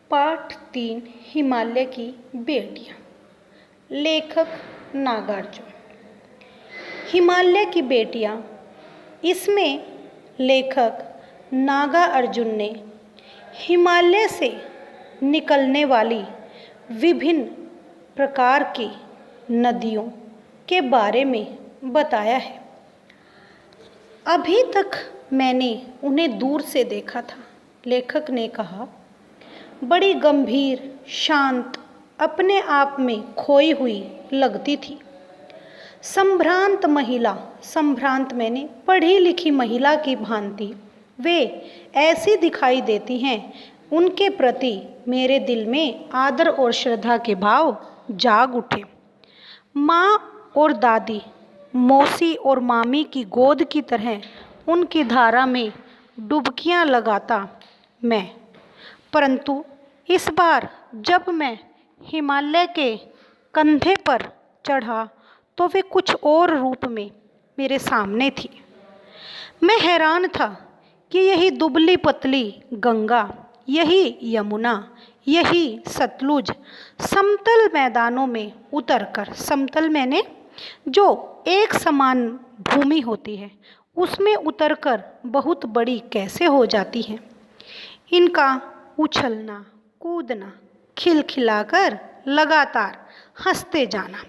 पाठ 3 हिमालय की बेटियां। लेखक नागार्जुन। हिमालय की बेटियां, इसमें लेखक नागार्जुन ने हिमालय से निकलने वाली विभिन्न प्रकार की नदियों के बारे में बताया है। अभी तक मैंने उन्हें दूर से देखा था, लेखक ने कहा। बड़ी गंभीर, शांत, अपने आप में खोई हुई लगती थी। संभ्रांत महिला, संभ्रांत मैंने पढ़ी लिखी महिला की भांति वे ऐसी दिखाई देती हैं। उनके प्रति मेरे दिल में आदर और श्रद्धा के भाव जाग उठे। माँ और दादी, मौसी और मामी की गोद की तरह उनकी धारा में डुबकियां लगाता मैं। परंतु इस बार जब मैं हिमालय के कंधे पर चढ़ा तो वे कुछ और रूप में मेरे सामने थी। मैं हैरान था कि यही दुबली पतली गंगा, यही यमुना, यही सतलुज समतल मैदानों में उतरकर, समतल मैंने जो एक समान भूमि होती है उसमें उतरकर बहुत बड़ी कैसे हो जाती है। इनका उछलना, कूदना, खिलखिलाकर लगातार हंसते जाना,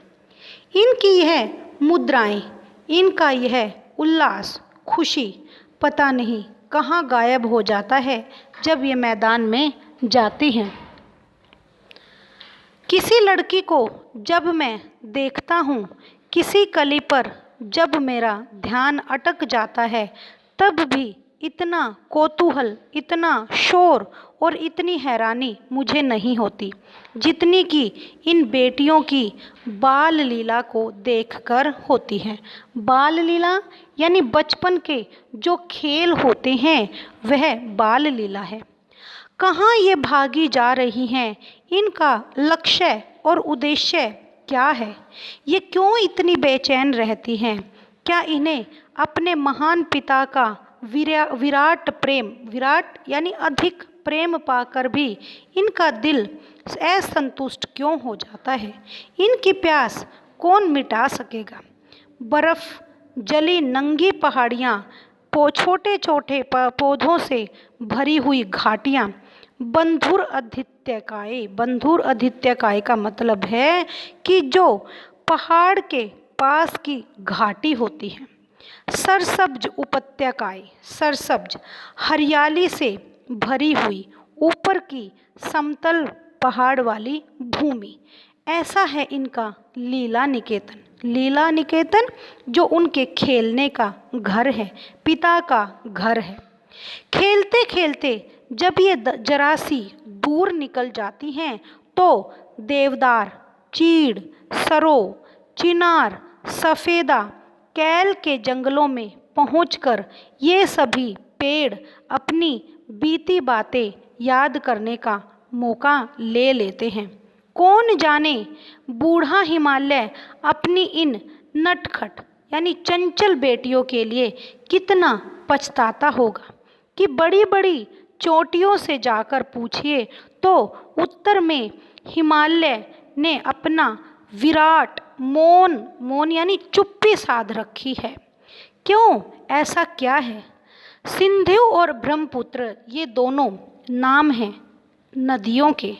इनकी यह मुद्राएं, इनका यह उल्लास, खुशी पता नहीं कहाँ गायब हो जाता है जब ये मैदान में जाती हैं। किसी लड़की को जब मैं देखता हूँ, किसी कली पर जब मेरा ध्यान अटक जाता है, तब भी इतना कौतूहल, इतना शोर और इतनी हैरानी मुझे नहीं होती जितनी कि इन बेटियों की बाल लीला को देखकर होती है। बाल लीला यानी बचपन के जो खेल होते हैं वह बाल लीला है। कहाँ ये भागी जा रही हैं, इनका लक्ष्य और उद्देश्य क्या है, ये क्यों इतनी बेचैन रहती हैं। क्या इन्हें अपने महान पिता का विराट प्रेम, विराट यानी अधिक प्रेम पाकर भी इनका दिल असंतुष्ट क्यों हो जाता है। इनकी प्यास कौन मिटा सकेगा। बर्फ जली नंगी पहाड़ियाँ, छोटे छोटे पौधों से भरी हुई घाटियाँ, बंधुर आदित्यकाय, बंधुर आदित्यकाय का मतलब है कि जो पहाड़ के पास की घाटी होती है। सरसब्ज उपत्यकाएं, सरसब्ज हरियाली से भरी हुई ऊपर की समतल पहाड़ वाली भूमि, ऐसा है इनका लीला निकेतन। लीला निकेतन जो उनके खेलने का घर है, पिता का घर है। खेलते खेलते जब ये जरा सी दूर निकल जाती हैं तो देवदार, चीड़, सरो, चिनार, सफ़ेदा, कैल के जंगलों में पहुंचकर ये सभी पेड़ अपनी बीती बातें याद करने का मौका ले लेते हैं। कौन जाने बूढ़ा हिमालय अपनी इन नटखट यानी चंचल बेटियों के लिए कितना पछताता होगा कि बड़ी बड़ी चोटियों से जाकर पूछिए तो उत्तर में हिमालय ने अपना विराट मौन यानी चुप्पी साध रखी है। क्यों, ऐसा क्या है। सिंधु और ब्रह्मपुत्र ये दोनों नाम हैं नदियों के।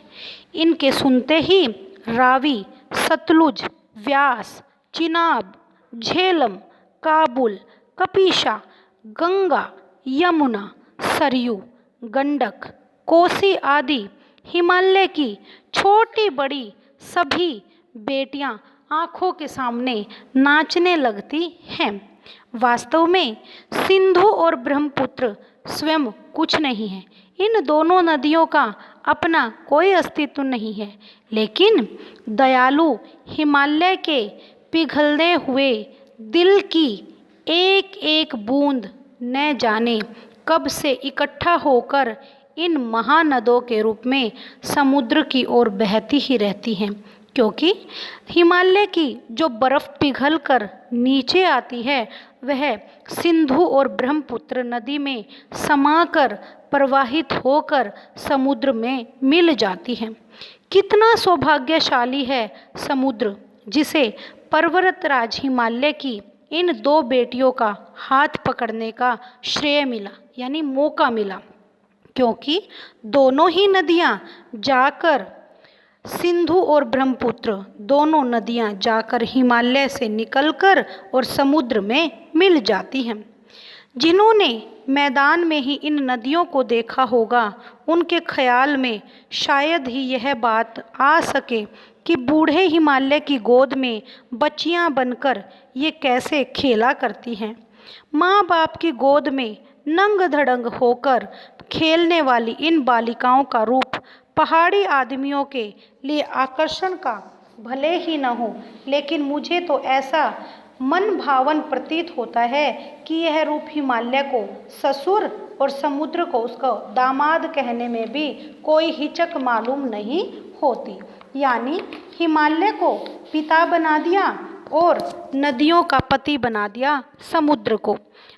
इनके सुनते ही रावी, सतलुज, व्यास, चिनाब, झेलम, काबुल, कपीशा, गंगा, यमुना, सरयू, गंडक, कोसी आदि हिमालय की छोटी बड़ी सभी बेटियां आँखों के सामने नाचने लगती हैं। वास्तव में सिंधु और ब्रह्मपुत्र स्वयं कुछ नहीं है। इन दोनों नदियों का अपना कोई अस्तित्व नहीं है, लेकिन दयालु हिमालय के पिघलते हुए दिल की एक एक बूंद न जाने कब से इकट्ठा होकर इन महानदों के रूप में समुद्र की ओर बहती ही रहती हैं। क्योंकि हिमालय की जो बर्फ़ पिघल कर नीचे आती है वह सिंधु और ब्रह्मपुत्र नदी में समाकर प्रवाहित होकर समुद्र में मिल जाती है। कितना सौभाग्यशाली है समुद्र, जिसे पर्वतराज हिमालय की इन दो बेटियों का हाथ पकड़ने का श्रेय मिला, यानी मौका मिला, क्योंकि दोनों ही नदियां जाकर, सिंधु और ब्रह्मपुत्र दोनों नदियां जाकर हिमालय से निकलकर और समुद्र में मिल जाती हैं। जिन्होंने मैदान में ही इन नदियों को देखा होगा, उनके ख्याल में शायद ही यह बात आ सके कि बूढ़े हिमालय की गोद में बच्चियां बनकर ये कैसे खेला करती हैं। माँ बाप की गोद में नंग धड़ंग होकर खेलने वाली इन बालिकाओं का रूप पहाड़ी आदमियों के लिए आकर्षण का भले ही न हो, लेकिन मुझे तो ऐसा मन भावन प्रतीत होता है कि यह रूप हिमालय को ससुर और समुद्र को उसका दामाद कहने में भी कोई हिचक मालूम नहीं होती। यानी हिमालय को पिता बना दिया और नदियों का पति बना दिया समुद्र को।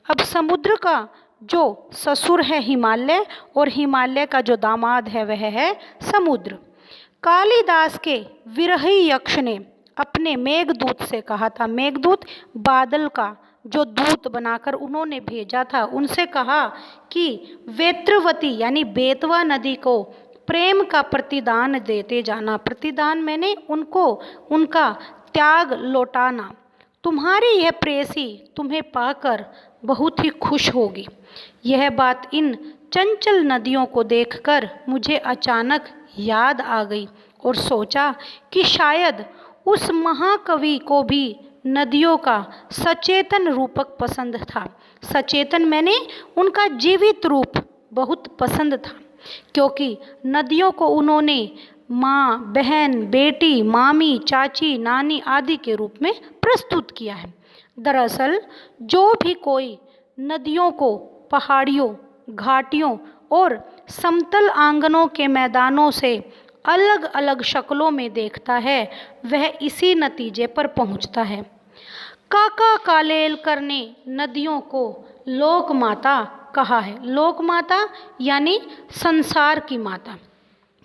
अब समुद्र का जो ससुर है हिमालय, और हिमालय का जो दामाद है वह है समुद्र। कालिदास के विरही यक्ष ने अपने मेघदूत से कहा था, मेघदूत बादल का जो दूत बनाकर उन्होंने भेजा था, उनसे कहा कि वेत्रवती यानी बेतवा नदी को प्रेम का प्रतिदान देते जाना। प्रतिदान मैंने उनको उनका त्याग लौटाना। तुम्हारी यह प्रेयसी तुम्हें पाकर बहुत ही खुश होगी। यह बात इन चंचल नदियों को देखकर मुझे अचानक याद आ गई और सोचा कि शायद उस महाकवि को भी नदियों का सचेतन रूपक पसंद था। सचेतन मैंने उनका जीवित रूप बहुत पसंद था, क्योंकि नदियों को उन्होंने माँ, बहन, बेटी, मामी, चाची, नानी आदि के रूप में प्रस्तुत किया है। दरअसल जो भी कोई नदियों को पहाड़ियों, घाटियों और समतल आंगनों के मैदानों से अलग अलग शक्लों में देखता है, वह इसी नतीजे पर पहुंचता है। काका कालेलकर ने नदियों को लोक माता कहा है। लोक माता यानी संसार की माता।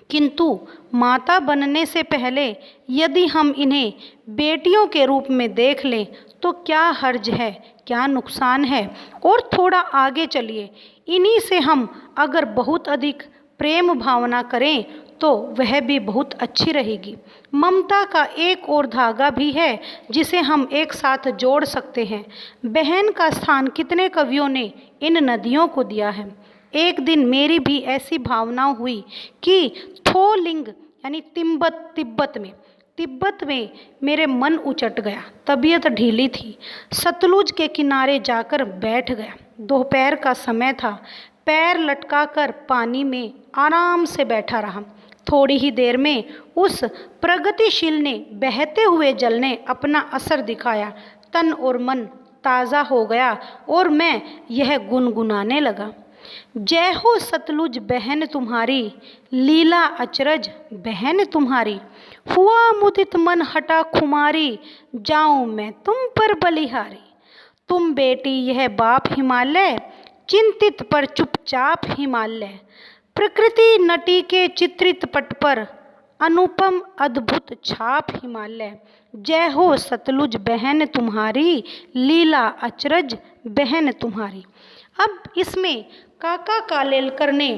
किंतु माता बनने से पहले यदि हम इन्हें बेटियों के रूप में देख लें तो क्या हर्ज है, क्या नुकसान है। और थोड़ा आगे चलिए, इन्हीं से हम अगर बहुत अधिक प्रेम भावना करें तो वह भी बहुत अच्छी रहेगी। ममता का एक और धागा भी है जिसे हम एक साथ जोड़ सकते हैं। बहन का स्थान कितने कवियों ने इन नदियों को दिया है। एक दिन मेरी भी ऐसी भावना हुई कि थोलिंग यानी तिब्बत में मेरे मन उचट गया। तबीयत ढीली थी। सतलुज के किनारे जाकर बैठ गया। दोपहर का समय था। पैर लटकाकर पानी में आराम से बैठा रहा। थोड़ी ही देर में उस प्रगतिशील ने बहते हुए जल ने अपना असर दिखाया। तन और मन ताज़ा हो गया और मैं यह गुनगुनाने लगा। जय हो सतलुज बहन तुम्हारी, लीला अचरज बहन तुम्हारी। हुआ मुदित मन हटा खुमारी, जाऊं मैं तुम पर बलिहारी। तुम बेटी यह बाप हिमालय, चिंतित पर चुपचाप हिमालय। प्रकृति नटी के चित्रित पट पर, अनुपम अद्भुत छाप हिमालय। जय हो सतलुज बहन तुम्हारी, लीला अचरज बहन तुम्हारी। अब इसमें काका कालेलकर ने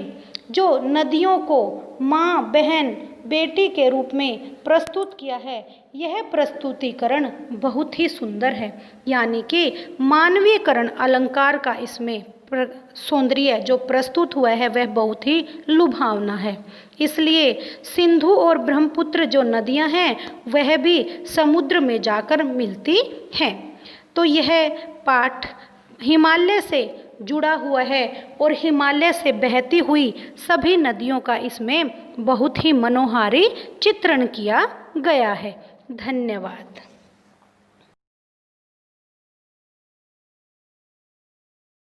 जो नदियों को माँ, बहन, बेटी के रूप में प्रस्तुत किया है, यह प्रस्तुतिकरण बहुत ही सुंदर है। यानी कि मानवीयकरण अलंकार का इसमें सौंदर्य जो प्रस्तुत हुआ है वह बहुत ही लुभावना है। इसलिए सिंधु और ब्रह्मपुत्र जो नदियां हैं वह भी समुद्र में जाकर मिलती हैं। तो यह पाठ हिमालय से जुड़ा हुआ है और हिमालय से बहती हुई सभी नदियों का इसमें बहुत ही मनोहारी चित्रण किया गया है। धन्यवाद।